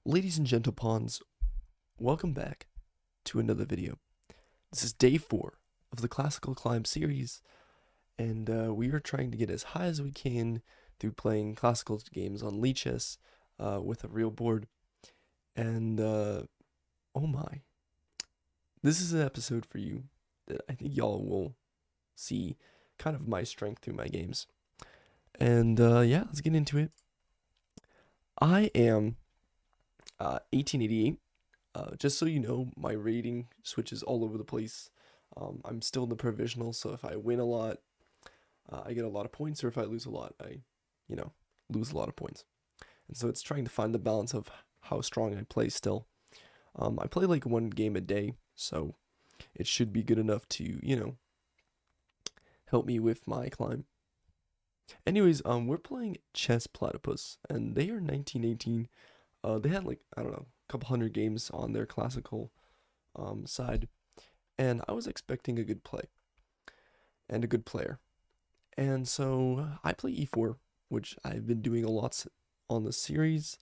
Ladies and gentlepawns, welcome back to another video. This is day 4 of the Classical Climb series, and we are trying to get as high as we can through playing classical games on Lichess with a real board. And oh my, this is an episode for you that I think y'all will see kind of my strength through my games. And yeah, let's get into it. I am 1888. Just so you know, my rating switches all over the place. I'm still in the provisional, so if I win a lot, I get a lot of points, or if I lose a lot, I lose a lot of points. And so it's trying to find the balance of how strong I play still. I play like one game a day, so it should be good enough to help me with my climb. Anyways, we're playing Chess Platypus, and they are 1918. They had like, I don't know, a couple hundred games on their classical side, and I was expecting a good play and a good player. And so I play e4, which I've been doing a lot on the series.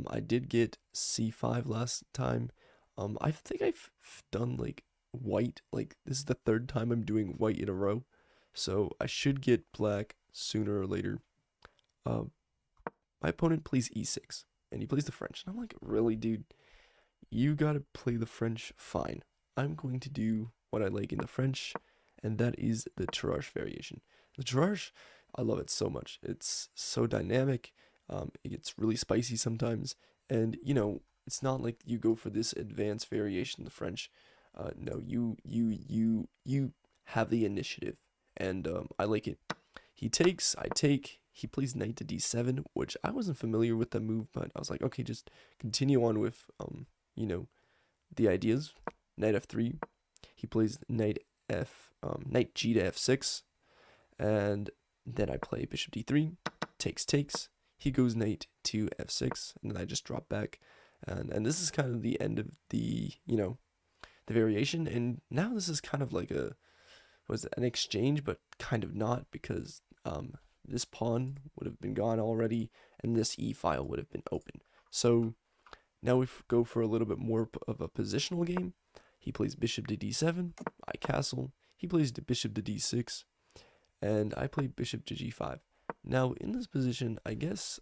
I did get c5 last time. I think I've done like white, like this is the third time I'm doing white in a row. So I should get black sooner or later. Um, my opponent plays e6, and he plays the French. And I'm like, really, dude? You gotta play the French fine. I'm going to do what I like in the French, and that is the Tirage variation. The Tirage, I love it so much. It's so dynamic. It gets really spicy sometimes, and it's not like you go for this advanced variation in the French. No, you have the initiative, and I like it. He takes, I take. He plays knight to d7, which I wasn't familiar with the move, but I was like, okay, just continue on with you know, the ideas. Knight f3. He plays knight g to f6, and then I play bishop d3. Takes. He goes knight to f6, and then I just drop back, and this is kind of the end of the variation. And now this is kind of like an exchange, but kind of not, because this pawn would have been gone already, and this e file would have been open. So now we go for a little bit more of a positional game. He plays bishop to d7, I castle. He plays bishop to d6, and I play bishop to g5. Now in this position, I guess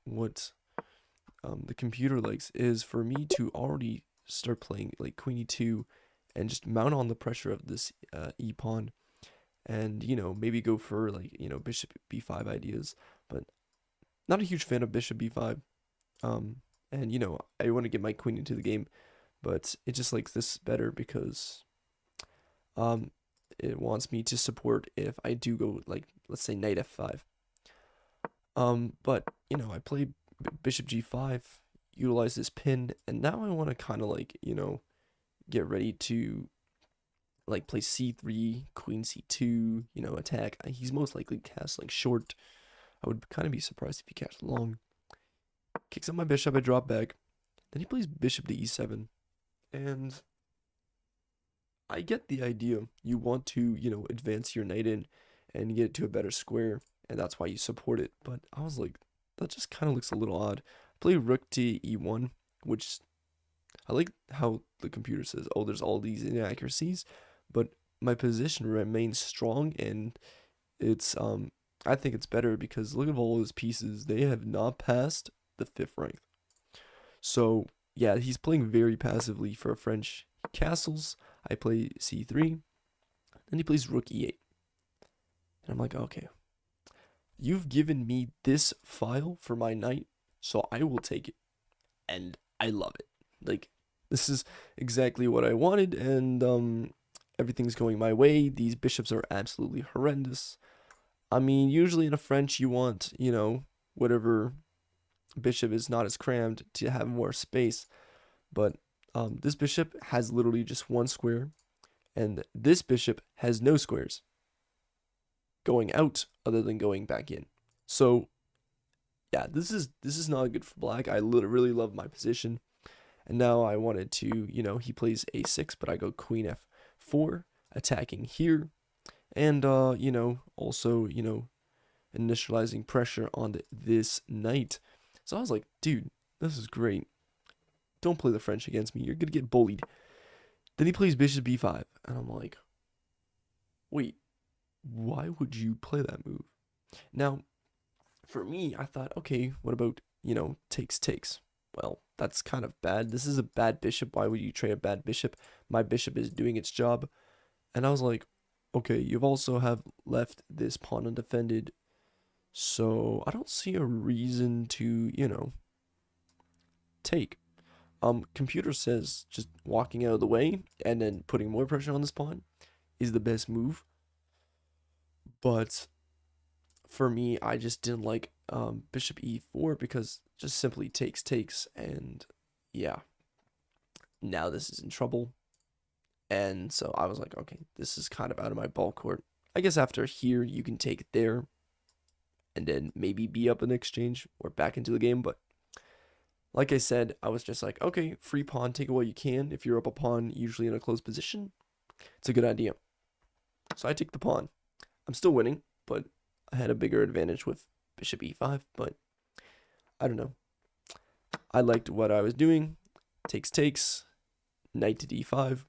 what the computer likes is for me to already start playing like queen e2 and just mount on the pressure of this e pawn, and maybe go for like bishop b5 ideas, but not a huge fan of bishop b5. And I want to get my queen into the game, but it just likes this better because um it wants me to support if I do go, like, let's say knight f5. But I play bishop g5, utilize this pin, and now I want to kind of like get ready to like play c3, queen c2, attack. He's most likely castling short. I would kind of be surprised if he cast long. Kicks up my bishop, I drop back. Then he plays bishop to e7, and I get the idea. You want to, advance your knight in and get it to a better square, and that's why you support it. But I was like, that just kind of looks a little odd. Play rook to e1, which I like how the computer says, oh, there's all these inaccuracies, but my position remains strong, and it's I think it's better because look at all those pieces. They have not passed the 5th rank. So yeah, he's playing very passively for a French. Castles, I play c3, then he plays rook e8. And I'm like, okay, you've given me this file for my knight, so I will take it. And I love it. Like, this is exactly what I wanted, and everything's going my way. These bishops are absolutely horrendous. I mean, usually in a French, you want, whatever bishop is not as crammed to have more space. But this bishop has literally just one square, and this bishop has no squares going out other than going back in. So yeah, this is not good for black. I really love my position, and now I wanted to, he plays a6, but I go queen f4, attacking here, and also initializing pressure on this knight. So I was like, dude, this is great. don't play the French against me. You're gonna get bullied. Then he plays bishop b5, and I'm like, wait, why would you play that move? Now, for me, I thought, okay, what about, takes? Well, that's kind of bad. This is a bad bishop. Why would you trade a bad bishop? My bishop is doing its job. And I was like, okay, you've also have left this pawn undefended. So I don't see a reason to, take. Computer says just walking out of the way and then putting more pressure on this pawn is the best move. But for me, I just didn't like bishop e4 because just simply takes, and yeah, now this is in trouble. And so I was like, okay, this is kind of out of my ball court. I guess after here, you can take it there and then maybe be up in exchange or back into the game. But like I said, I was just like, okay, free pawn, take it while you can. If you're up a pawn, usually in a closed position, it's a good idea. So I take the pawn. I'm still winning, but I had a bigger advantage with bishop e5, but I don't know. I liked what I was doing. Takes, knight to d5,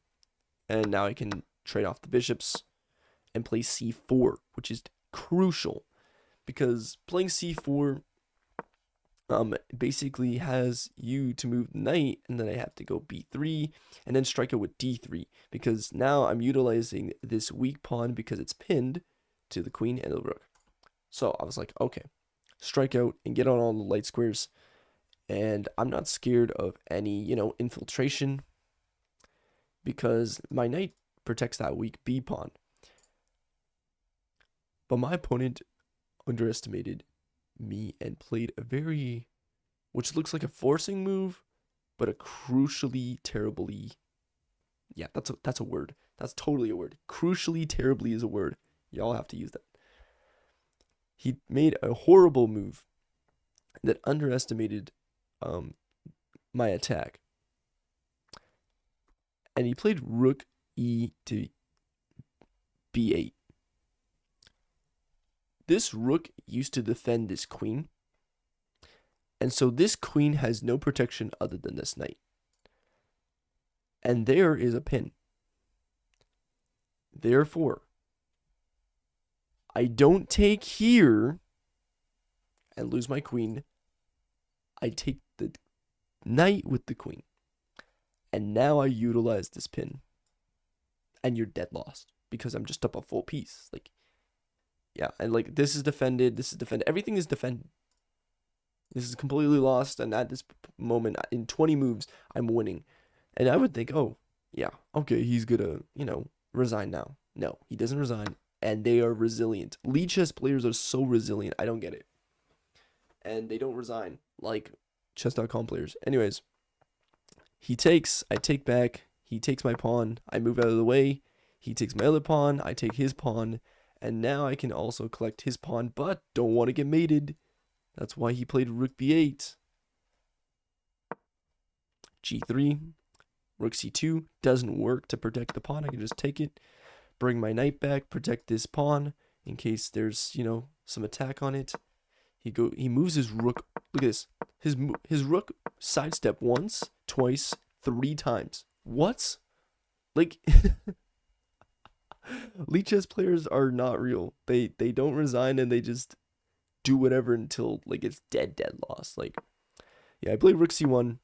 and now I can trade off the bishops and play c4, which is crucial because playing c4 basically has you to move the knight, and then I have to go b3 and then strike out with d3 because now I'm utilizing this weak pawn because it's pinned to the queen and the rook. So I was like, okay, strike out and get on all the light squares, and I'm not scared of any, infiltration because my knight protects that weak b pawn. But my opponent underestimated me and played a very, which looks like a forcing move, but a crucially terribly, yeah, that's a word. That's totally a word. Crucially terribly is a word. Y'all have to use that. He made a horrible move that underestimated my attack. And he played rook e to b8. This rook used to defend this queen. And so this queen has no protection other than this knight. And there is a pin. Therefore, I don't take here and lose my queen. I take the knight with the queen. And now I utilize this pin. And you're dead lost because I'm just up a full piece. Like, yeah, and like this is defended, everything is defended. This is completely lost, and at this moment, in 20 moves, I'm winning. And I would think, oh, yeah, okay, he's gonna, resign now. No, he doesn't resign, and they are resilient. Lead chess players are so resilient, I don't get it. And they don't resign, like chess.com players. Anyways, he takes, I take back, he takes my pawn, I move out of the way, he takes my other pawn, I take his pawn, and now I can also collect his pawn, but don't want to get mated. That's why he played rook b8. g3. Rook c2 doesn't work to protect the pawn. I can just take it, bring my knight back, protect this pawn in case there's, some attack on it. He moves his rook. Look at this. His rook sidestep once, twice, 3 times. What? Like lead chess players are not real. They don't resign, and they just do whatever until like it's dead lost. Like, yeah, I played rook c1.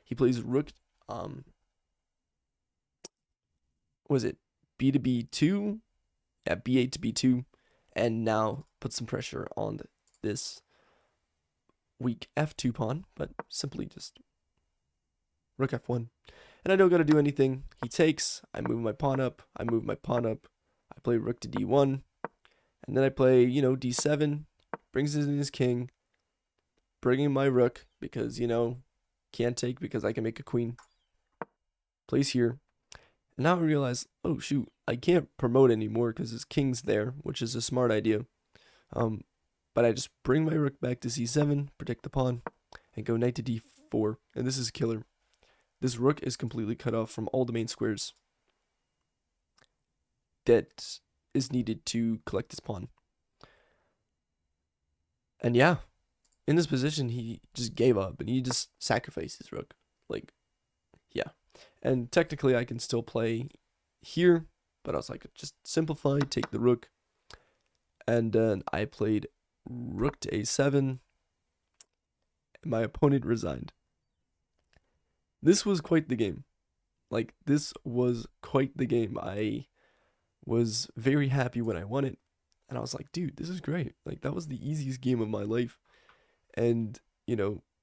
He plays rook was it b to b2? Yeah, b8 to b2, and now put some pressure on this weak f2 pawn, but simply just rook f1. And I don't gotta do anything. He takes, I move my pawn up, I play rook to d1, and then I play, d7, brings in his king, bringing my rook, because, can't take because I can make a queen. Plays here. And now I realize, oh shoot, I can't promote anymore because his king's there, which is a smart idea. But I just bring my rook back to c7, protect the pawn, and go knight to d4. And this is killer. This rook is completely cut off from all the main squares that is needed to collect this pawn. And yeah, in this position, he just gave up and he just sacrificed his rook. Like, yeah. And technically, I can still play here, but I was like, just simplify, take the rook. And then I played rook to a7, and my opponent resigned. This was quite the game. Like, this was quite the game. I was very happy when I won it. And I was like, dude, this is great. Like, that was the easiest game of my life. And,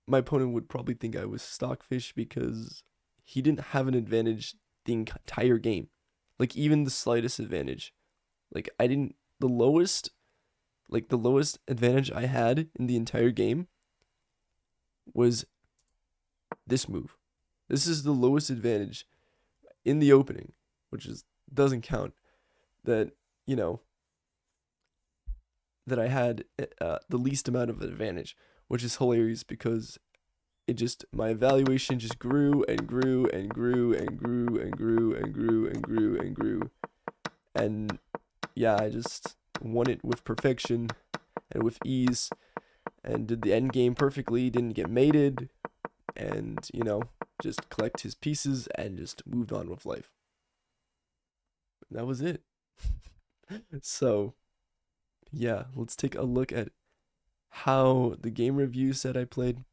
my opponent would probably think I was stockfish because he didn't have an advantage the entire game. Like, even the slightest advantage. Like, I didn't, the lowest advantage I had in the entire game was this move. This is the lowest advantage in the opening, which is doesn't count. That, you know, that I had the least amount of advantage, which is hilarious because my evaluation just grew and grew and grew and grew and grew and grew and grew and grew. And yeah, I just won it with perfection and with ease and did the end game perfectly, didn't get mated, and, just collect his pieces and just moved on with life. That was it. So, yeah, let's take a look at how the game review said I played.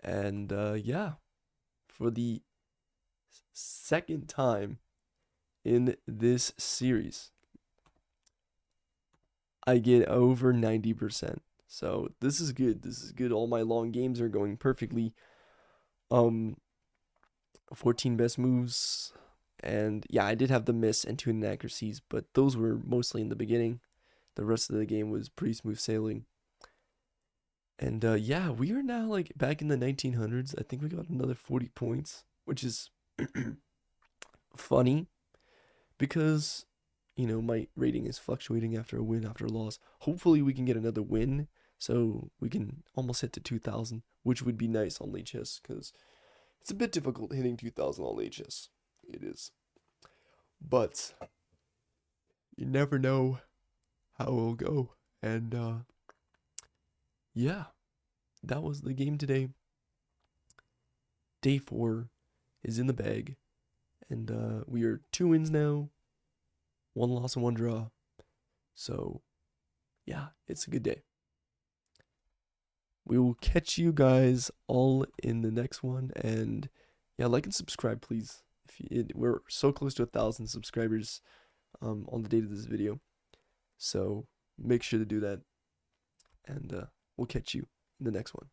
And yeah, for the second time in this series, I get over 90%. So this is good. This is good. All my long games are going perfectly. Um, 14 best moves. And yeah, I did have the miss and two inaccuracies, but those were mostly in the beginning. The rest of the game was pretty smooth sailing. And yeah, we are now like back in the 1900s. I think we got another 40 points, which is funny because my rating is fluctuating after a win, after a loss. Hopefully we can get another win so we can almost hit to 2000, which would be nice on late chess because it's a bit difficult hitting 2000 on late chess. It is. But you never know how it'll go. And yeah, that was the game today. Day 4 is in the bag. And we are 2 wins now, 1 loss and 1 draw. So yeah, it's a good day. We will catch you guys all in the next one. And yeah, like and subscribe, please. We're so close to 1,000 subscribers on the date of this video. So make sure to do that. And we'll catch you in the next one.